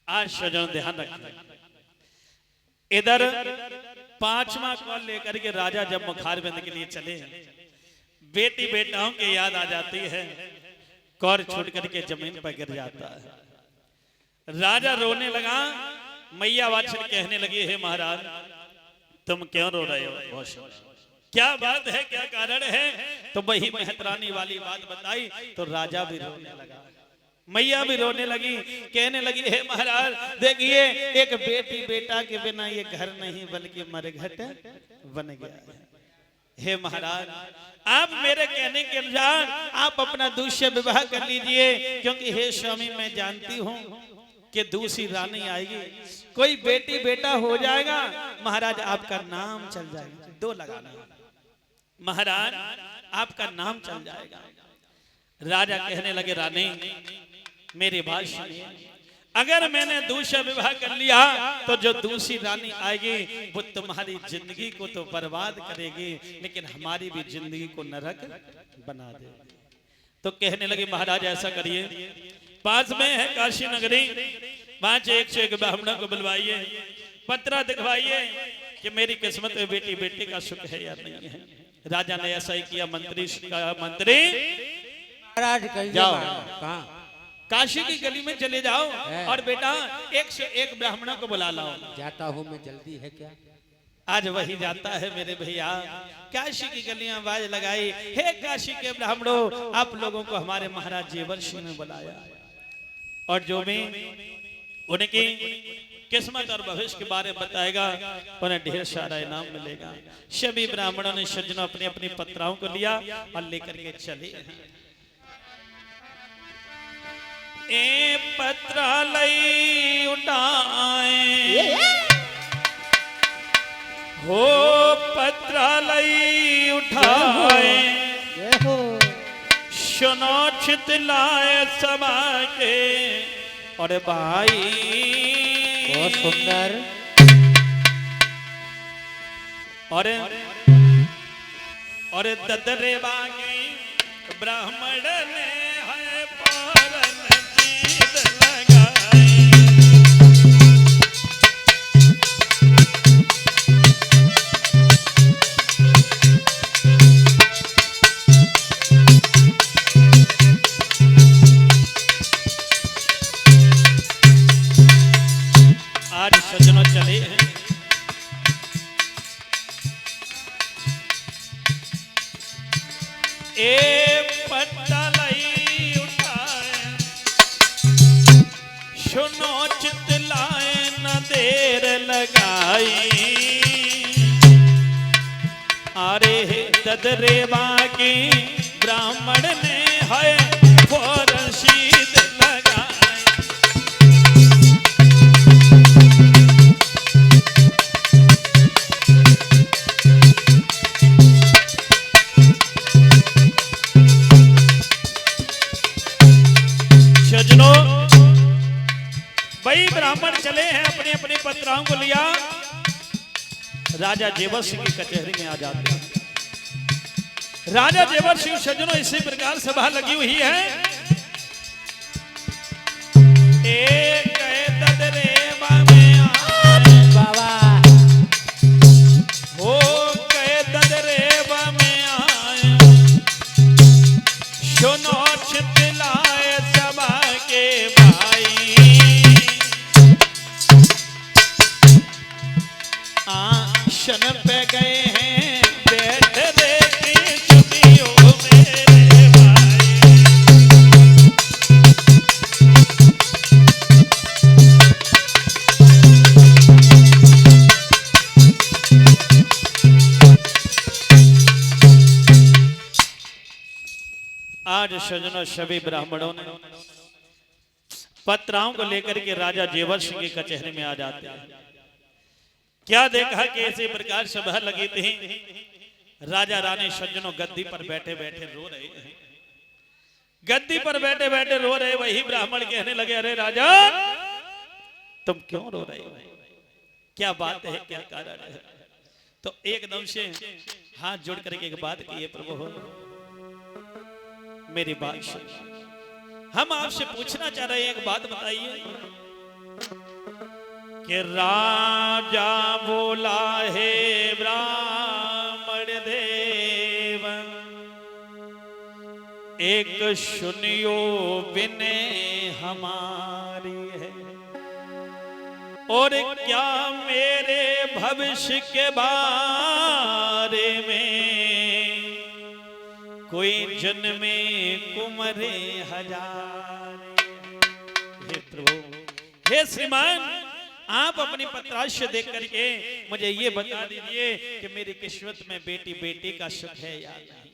आज सजन ध्यान रखना, इधर पांचवा कॉल लेकर के राजा जब मुखारबिंद के लिए चले, बेटी बेटाओं की याद आ जाती है, कौर छूट करके जमीन पर गिर जाता है। राजा रोने लगा, मैया वाछड़ कहने लगी, हे महाराज तुम क्यों रो रहे हो, क्या बात है, क्या कारण है? तो वही मेहतरानी वाली बात बताई तो राजा भी रोने लगा, मैया भी रोने लगी, कहने लगी, हे महाराज देखिए एक बेटी बेटा के बिना ये घर नहीं बल्कि मरघट बन गया है। हे महाराज आप मेरे कहने के अनुसार आप अपना दूसरा विवाह कर लीजिए, क्योंकि हे स्वामी मैं जानती हूँ कि दूसरी रानी आएगी, कोई बेटी बेटा हो जाएगा, महाराज आपका नाम चल जाएगा, दो लगाना, महाराज आपका नाम चल जाएगा। राजा कहने लगे, रानी मेरी बात सुनिए, अगर मैंने दूसरा विवाह कर लिया तो जो दूसरी रानी आएगी वो तुम्हारी जिंदगी को तो बर्बाद करेगी, लेकिन हमारी भी जिंदगी को नरक बना देगी। तो कहने लगे, महाराज ऐसा करिए, पास में है काशी नगरी, वहां से 101 ब्राह्मणों को बुलवाइए, पत्रा दिखवाइए कि मेरी किस्मत में बेटी बेटे का सुख है या नहीं है। राजा ने ऐसा ही किया, मंत्री जाओ काशी की गली में चले जाओ और बेटा 101 ब्राह्मणों को बुला लाओ। जाता हूँ मैं, जल्दी है क्या? आज वही जाता है मेरे भैया, काशी की गलियां आवाज लगाई, हे काशी के ब्राह्मणों आप लोगों को हमारे महाराज जेवर सिंह ने बुलाया, और जो भी उनकी किस्मत और भविष्य के बारे में बताएगा उन्हें ढेर सारा इनाम मिलेगा। सभी ब्राह्मणों ने सज्जनों अपनी अपनी पत्राओं को लिया और लेकर के चले। ए पत्रा लई उठाए हो, पत्रा लई उठाए, सुनो छितलाए सभा के, और भाई बहुत सुंदर, और ददरे बागी ब्राह्मण ने सज्जनों चले हैं। ए पत्ता लई उठाए, सुनो चितलाए न देर लगाई, अरे ददरे बाकी ब्राह्मण ने है फौरन शीद लगाई। भाई ब्राह्मण चले हैं, अपनी अपनी पत्राओं को लिया, राजा जेवर सिंह की कचहरी में आ जाते हैं। राजा जेवर सिंह सज्जनों इसी प्रकार सभा लगी हुई है। एक ददरे में बाबा हो गए, ददरे में आए, सुनो छितलाए सभा के भाई, आशन पे गए हैं बैठ देखी चुनियो मेरे भाई। आज सज्जनों सभी ब्राह्मणों ने पत्राओं को लेकर के राजा जेवर सिंह की कचहरी में आ जाते हैं। क्या देखा कि इसी प्रकार सभा लगी थी, राजा रानी सज्जनों गद्दी पर बैठे बैठे रो रहे हैं, गद्दी पर बैठे बैठे रो रहे। वही ब्राह्मण कहने लगे, अरे राजा तुम क्यों रो रहे हो, क्या बात है, क्या कारण है? तो एकदम से हाथ जोड़ करके एक बात की, प्रभु मेरी बात सुन, हम आपसे पूछना चाह रहे हैं, एक बात बताइए, कि राजा बोला है ब्राह्मण देव, एक सुनियो विनय हमारी है, और क्या मेरे भविष्य के बारे में कोई जन्मे कुमरे हजार। हे प्रभु, हे श्रीमान, आप अपनी पत्राश्य देख करके मुझे ये बता दीजिए कि मेरी किस्मत में बेटी बेटी का सुख है या नहीं।